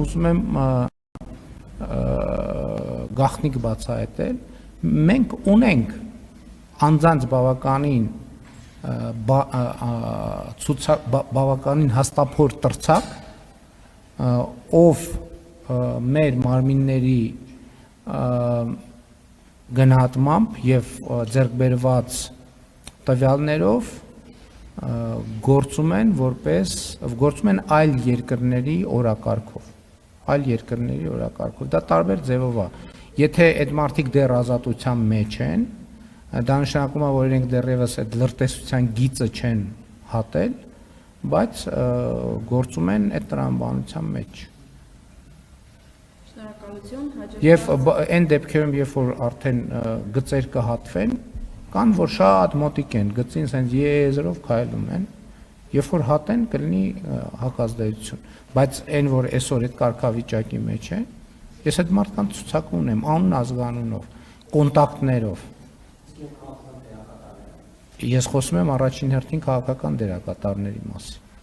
ուզում եմ գաղտնիք բացահայտել, մենք ունենք անձանց բավականին հաստափոր տրցակ, ով մեր մարմինների գնահատմամբ եւ ձեռք բերված տվյալներով գործում են այլ երկրների օրակարգով, դա տարբեր ձևով է, եթե այդ մարդիկ դեռ ազատության մեջ են, դա նշանակում է, որ իրենք դեռևս այդ լրտեսության գիծը չեն հատել, բայց գործում են այդ տրամաբանության մեջ։ Եվ այն դեպքերում, երբ որ արդեն գծեր կհատվեն, կան, որ շատ մոտիկ են, գծին սենց եզրով քայլում են, երբ որ հատեն կլինի հակազդեցություն, բայց այն, որ այսօր այդ կարգավիճակի մեջ է, ես այդ մարդկանց ցուցակ ունեմ, անուն ազգանունով, կոնտակտներով։ Ես խոսում եմ առաջին հերթին քաղաքական դերակատարների մասին։